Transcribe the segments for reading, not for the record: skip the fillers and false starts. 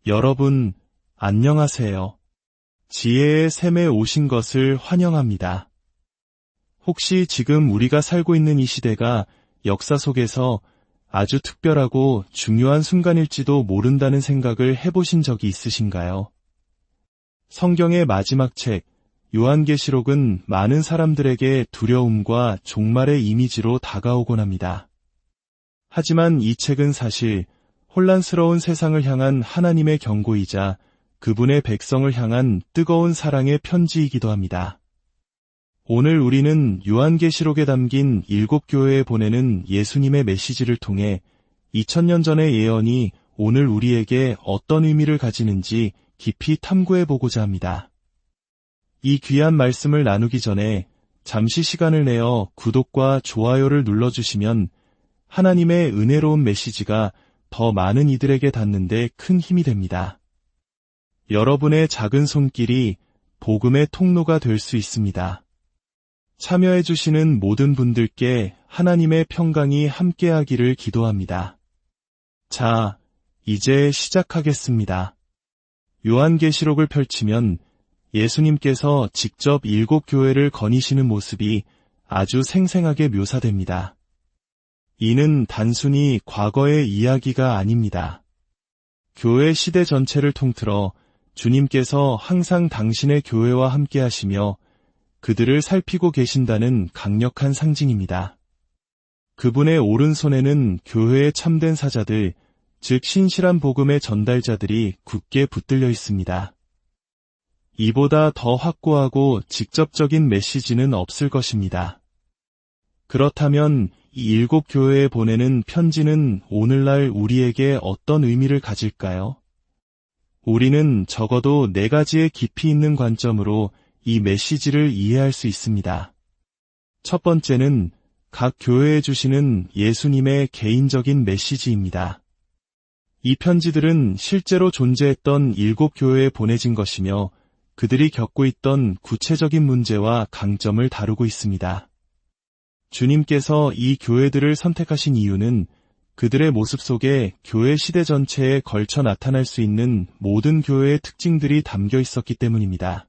여러분, 안녕하세요. 지혜의 샘에 오신 것을 환영합니다. 혹시 지금 우리가 살고 있는 이 시대가 역사 속에서 아주 특별하고 중요한 순간일지도 모른다는 생각을 해보신 적이 있으신가요? 성경의 마지막 책, 요한계시록은 많은 사람들에게 두려움과 종말의 이미지로 다가오곤 합니다. 하지만 이 책은 사실 혼란스러운 세상을 향한 하나님의 경고이자 그분의 백성을 향한 뜨거운 사랑의 편지이기도 합니다. 오늘 우리는 요한계시록에 담긴 7교회에 보내는 예수님의 메시지를 통해 2000년 전의 예언이 오늘 우리에게 어떤 의미를 가지는지 깊이 탐구해보고자 합니다. 이 귀한 말씀을 나누기 전에 잠시 시간을 내어 구독과 좋아요를 눌러주시면 하나님의 은혜로운 메시지가 더 많은 이들에게 닿는데 큰 힘이 됩니다. 여러분의 작은 손길이 복음의 통로가 될 수 있습니다. 참여해주시는 모든 분들께 하나님의 평강이 함께하기를 기도합니다. 자, 이제 시작하겠습니다. 요한계시록을 펼치면 예수님께서 직접 7교회를 거니시는 모습이 아주 생생하게 묘사됩니다. 이는 단순히 과거의 이야기가 아닙니다. 교회 시대 전체를 통틀어 주님께서 항상 당신의 교회와 함께 하시며 그들을 살피고 계신다는 강력한 상징입니다. 그분의 오른손에는 교회의 참된 사자들, 즉 신실한 복음의 전달자들이 굳게 붙들려 있습니다. 이보다 더 확고하고 직접적인 메시지는 없을 것입니다. 그렇다면 이 7교회에 보내는 편지는 오늘날 우리에게 어떤 의미를 가질까요? 우리는 적어도 4가지의 깊이 있는 관점으로 이 메시지를 이해할 수 있습니다. 첫 번째는 각 교회에 주시는 예수님의 개인적인 메시지입니다. 이 편지들은 실제로 존재했던 7교회에 보내진 것이며 그들이 겪고 있던 구체적인 문제와 강점을 다루고 있습니다. 주님께서 이 교회들을 선택하신 이유는 그들의 모습 속에 교회 시대 전체에 걸쳐 나타날 수 있는 모든 교회의 특징들이 담겨 있었기 때문입니다.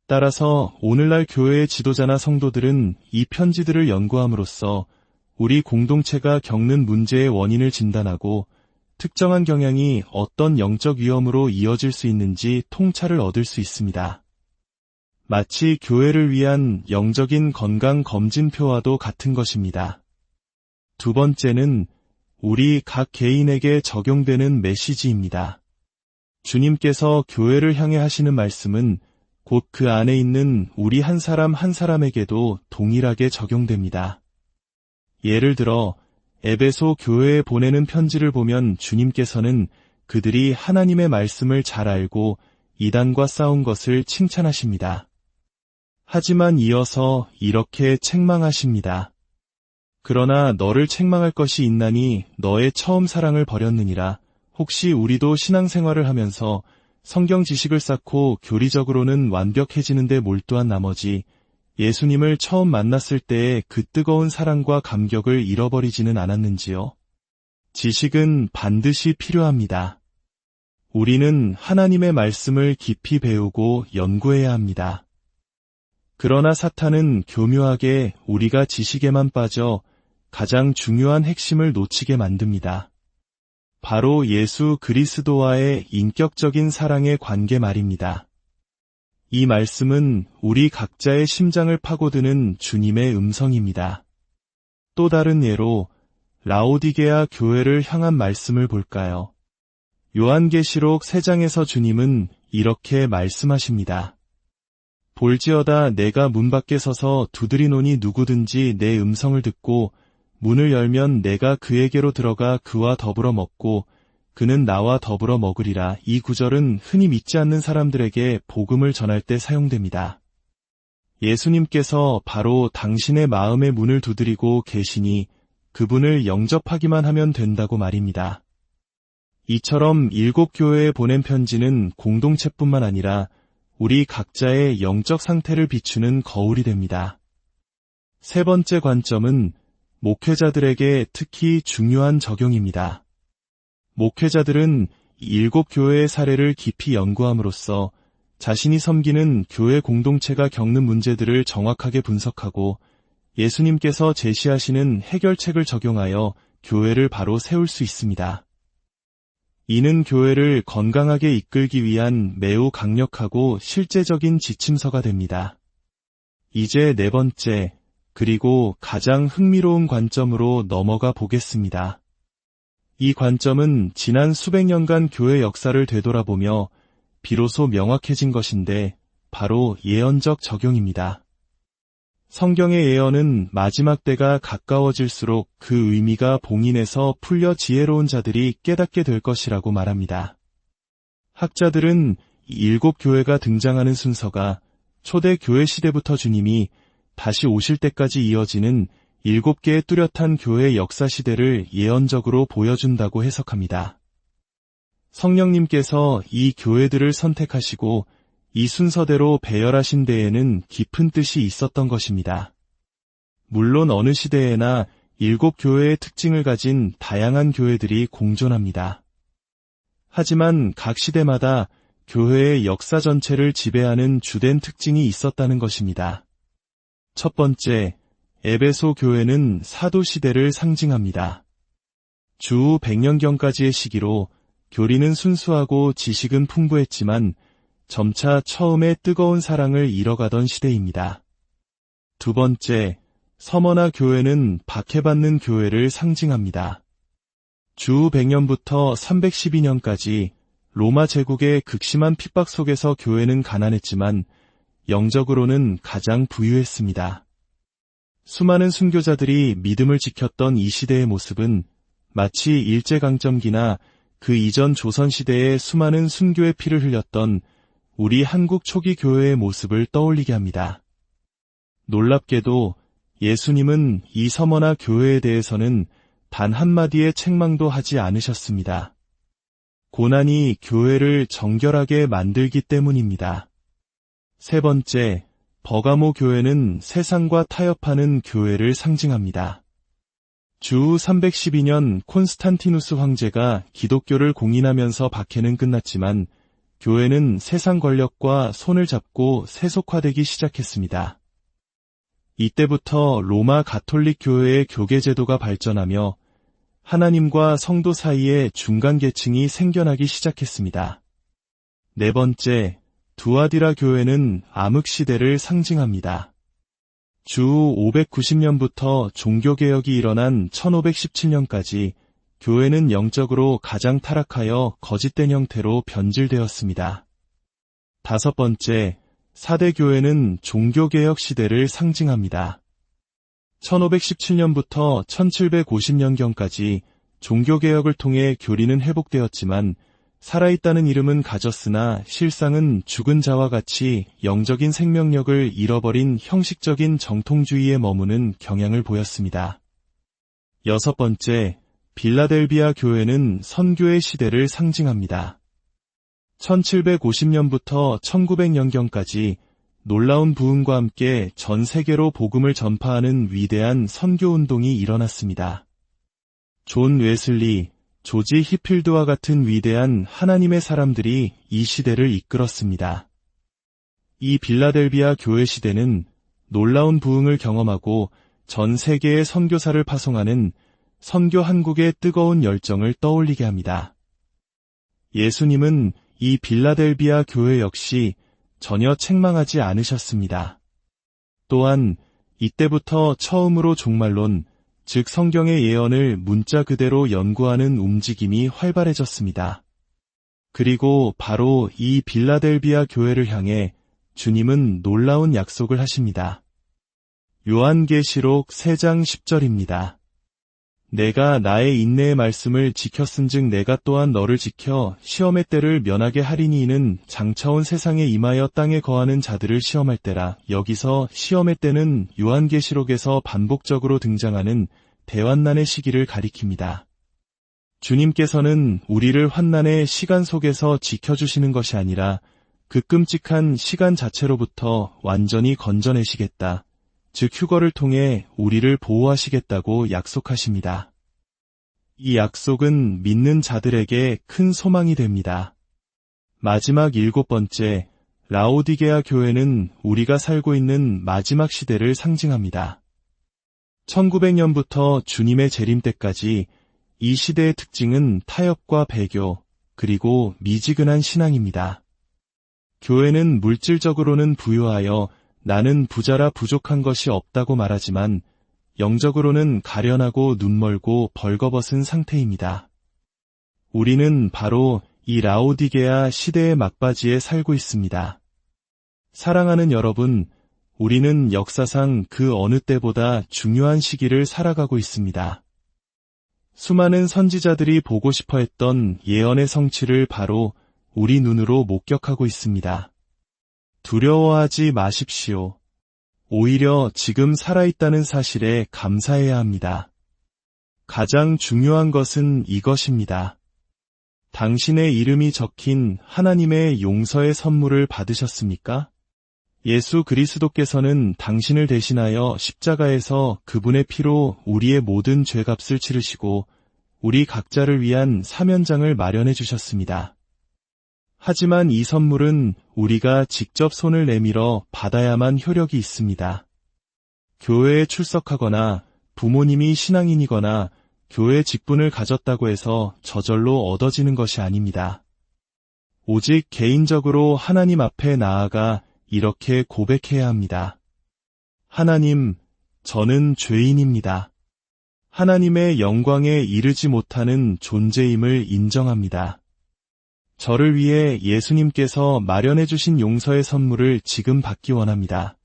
따라서 오늘날 교회의 지도자나 성도들은 이 편지들을 연구함으로써 우리 공동체가 겪는 문제의 원인을 진단하고 특정한 경향이 어떤 영적 위험으로 이어질 수 있는지 통찰을 얻을 수 있습니다. 마치 교회를 위한 영적인 건강 검진표와도 같은 것입니다. 두 번째는 우리 각 개인에게 적용되는 메시지입니다. 주님께서 교회를 향해 하시는 말씀은 곧 그 안에 있는 우리 한 사람 한 사람에게도 동일하게 적용됩니다. 예를 들어 에베소 교회에 보내는 편지를 보면 주님께서는 그들이 하나님의 말씀을 잘 알고 이단과 싸운 것을 칭찬하십니다. 하지만 이어서 이렇게 책망하십니다. 그러나 너를 책망할 것이 있나니 너의 처음 사랑을 버렸느니라. 혹시 우리도 신앙생활을 하면서 성경 지식을 쌓고 교리적으로는 완벽해지는 데 몰두한 나머지 예수님을 처음 만났을 때의 그 뜨거운 사랑과 감격을 잃어버리지는 않았는지요? 지식은 반드시 필요합니다. 우리는 하나님의 말씀을 깊이 배우고 연구해야 합니다. 그러나 사탄은 교묘하게 우리가 지식에만 빠져 가장 중요한 핵심을 놓치게 만듭니다. 바로 예수 그리스도와의 인격적인 사랑의 관계 말입니다. 이 말씀은 우리 각자의 심장을 파고드는 주님의 음성입니다. 또 다른 예로 라오디게아 교회를 향한 말씀을 볼까요? 요한계시록 3장에서 주님은 이렇게 말씀하십니다. 볼지어다 내가 문 밖에 서서 두드리노니 누구든지 내 음성을 듣고 문을 열면 내가 그에게로 들어가 그와 더불어 먹고 그는 나와 더불어 먹으리라. 이 구절은 흔히 믿지 않는 사람들에게 복음을 전할 때 사용됩니다. 예수님께서 바로 당신의 마음의 문을 두드리고 계시니 그분을 영접하기만 하면 된다고 말입니다. 이처럼 7교회에 보낸 편지는 공동체뿐만 아니라 우리 각자의 영적 상태를 비추는 거울이 됩니다. 세 번째 관점은 목회자들에게 특히 중요한 적용입니다. 목회자들은 일곱 교회의 사례를 깊이 연구함으로써 자신이 섬기는 교회 공동체가 겪는 문제들을 정확하게 분석하고 예수님께서 제시하시는 해결책을 적용하여 교회를 바로 세울 수 있습니다. 이는 교회를 건강하게 이끌기 위한 매우 강력하고 실제적인 지침서가 됩니다. 이제 네 번째, 그리고 가장 흥미로운 관점으로 넘어가 보겠습니다. 이 관점은 지난 수백 년간 교회 역사를 되돌아보며 비로소 명확해진 것인데 바로 예언적 적용입니다. 성경의 예언은 마지막 때가 가까워질수록 그 의미가 봉인해서 풀려 지혜로운 자들이 깨닫게 될 것이라고 말합니다. 학자들은 일곱 교회가 등장하는 순서가 초대 교회 시대부터 주님이 다시 오실 때까지 이어지는 일곱 개의 뚜렷한 교회 역사 시대를 예언적으로 보여준다고 해석합니다. 성령님께서 이 교회들을 선택하시고 이 순서대로 배열하신 데에는 깊은 뜻이 있었던 것입니다. 물론 어느 시대에나 일곱 교회의 특징을 가진 다양한 교회들이 공존합니다. 하지만 각 시대마다 교회의 역사 전체를 지배하는 주된 특징이 있었다는 것입니다. 첫 번째, 에베소 교회는 사도 시대를 상징합니다. 주후 100년경까지의 시기로 교리는 순수하고 지식은 풍부했지만 점차 처음에 뜨거운 사랑을 잃어가던 시대입니다. 두 번째, 서머나 교회는 박해받는 교회를 상징합니다. 주후 100년부터 312년까지 로마 제국의 극심한 핍박 속에서 교회는 가난했지만 영적으로는 가장 부유했습니다. 수많은 순교자들이 믿음을 지켰던 이 시대의 모습은 마치 일제강점기나 그 이전 조선시대의 수많은 순교의 피를 흘렸던 우리 한국 초기 교회의 모습을 떠올리게 합니다. 놀랍게도 예수님은 이 서머나 교회에 대해서는 단 한마디의 책망도 하지 않으셨습니다. 고난이 교회를 정결하게 만들기 때문입니다. 세 번째, 버가모 교회는 세상과 타협하는 교회를 상징합니다. 주후 312년 콘스탄티누스 황제가 기독교를 공인하면서 박해는 끝났지만 교회는 세상 권력과 손을 잡고 세속화되기 시작했습니다. 이때부터 로마 가톨릭 교회의 교계 제도가 발전하며 하나님과 성도 사이에 중간 계층이 생겨나기 시작했습니다. 네 번째, 두아디라 교회는 암흑시대를 상징합니다. 주후 590년부터 종교개혁이 일어난 1517년까지 교회는 영적으로 가장 타락하여 거짓된 형태로 변질되었습니다. 다섯 번째, 사대 교회는 종교개혁 시대를 상징합니다. 1517년부터 1750년경까지 종교개혁을 통해 교리는 회복되었지만 살아있다는 이름은 가졌으나 실상은 죽은 자와 같이 영적인 생명력을 잃어버린 형식적인 정통주의에 머무는 경향을 보였습니다. 여섯 번째, 빌라델비아 교회는 선교의 시대를 상징합니다. 1750년부터 1900년경까지 놀라운 부흥과 함께 전 세계로 복음을 전파하는 위대한 선교운동이 일어났습니다. 존 웨슬리, 조지 히필드와 같은 위대한 하나님의 사람들이 이 시대를 이끌었습니다. 이 빌라델비아 교회 시대는 놀라운 부흥을 경험하고 전 세계의 선교사를 파송하는 선교 한국의 뜨거운 열정을 떠올리게 합니다. 예수님은 이 빌라델비아 교회 역시 전혀 책망하지 않으셨습니다. 또한 이때부터 처음으로 종말론, 즉 성경의 예언을 문자 그대로 연구하는 움직임이 활발해졌습니다. 그리고 바로 이 빌라델비아 교회를 향해 주님은 놀라운 약속을 하십니다. 요한계시록 3장 10절입니다. 내가 나의 인내의 말씀을 지켰은즉 내가 또한 너를 지켜 시험의 때를 면하게 하리니이는 장차 온 세상에 임하여 땅에 거하는 자들을 시험할 때라. 여기서 시험의 때는 요한계시록에서 반복적으로 등장하는 대환난의 시기를 가리킵니다. 주님께서는 우리를 환난의 시간 속에서 지켜주시는 것이 아니라 그 끔찍한 시간 자체로부터 완전히 건져내시겠다. 즉 휴거를 통해 우리를 보호하시겠다고 약속하십니다. 이 약속은 믿는 자들에게 큰 소망이 됩니다. 마지막 7번째, 라오디게아 교회는 우리가 살고 있는 마지막 시대를 상징합니다. 1900년부터 주님의 재림 때까지 이 시대의 특징은 타협과 배교, 그리고 미지근한 신앙입니다. 교회는 물질적으로는 부유하여 나는 부자라 부족한 것이 없다고 말하지만 영적으로는 가련하고 눈멀고 벌거벗은 상태입니다. 우리는 바로 이 라오디게아 시대의 막바지에 살고 있습니다. 사랑하는 여러분, 우리는 역사상 그 어느 때보다 중요한 시기를 살아가고 있습니다. 수많은 선지자들이 보고 싶어 했던 예언의 성취를 바로 우리 눈으로 목격하고 있습니다. 두려워하지 마십시오. 오히려 지금 살아있다는 사실에 감사해야 합니다. 가장 중요한 것은 이것입니다. 당신의 이름이 적힌 하나님의 용서의 선물을 받으셨습니까? 예수 그리스도께서는 당신을 대신하여 십자가에서 그분의 피로 우리의 모든 죄값을 치르시고 우리 각자를 위한 사면장을 마련해 주셨습니다. 하지만 이 선물은 우리가 직접 손을 내밀어 받아야만 효력이 있습니다. 교회에 출석하거나 부모님이 신앙인이거나 교회 직분을 가졌다고 해서 저절로 얻어지는 것이 아닙니다. 오직 개인적으로 하나님 앞에 나아가 이렇게 고백해야 합니다. 하나님, 저는 죄인입니다. 하나님의 영광에 이르지 못하는 존재임을 인정합니다. 저를 위해 예수님께서 마련해 주신 용서의 선물을 지금 받기 원합니다.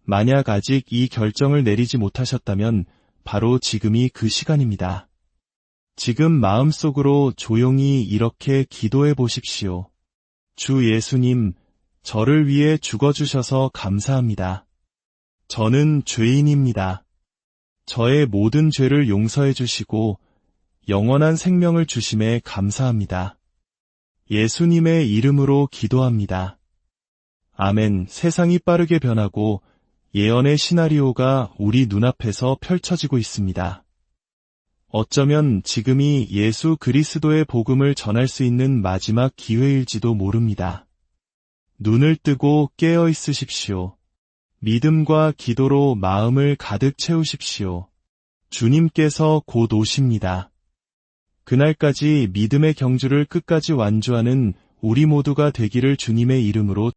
만약 아직 이 결정을 내리지 못하셨다면 바로 지금이 그 시간입니다. 지금 마음속으로 조용히 이렇게 기도해 보십시오. 주 예수님, 저를 위해 죽어주셔서 감사합니다. 저는 죄인입니다. 저의 모든 죄를 용서해 주시고 영원한 생명을 주심에 감사합니다. 예수님의 이름으로 기도합니다. 아멘. 세상이 빠르게 변하고 예언의 시나리오가 우리 눈앞에서 펼쳐지고 있습니다. 어쩌면 지금이 예수 그리스도의 복음을 전할 수 있는 마지막 기회일지도 모릅니다. 눈을 뜨고 깨어 있으십시오. 믿음과 기도로 마음을 가득 채우십시오. 주님께서 곧 오십니다. 그날까지 믿음의 경주를 끝까지 완주하는 우리 모두가 되기를 주님의 이름으로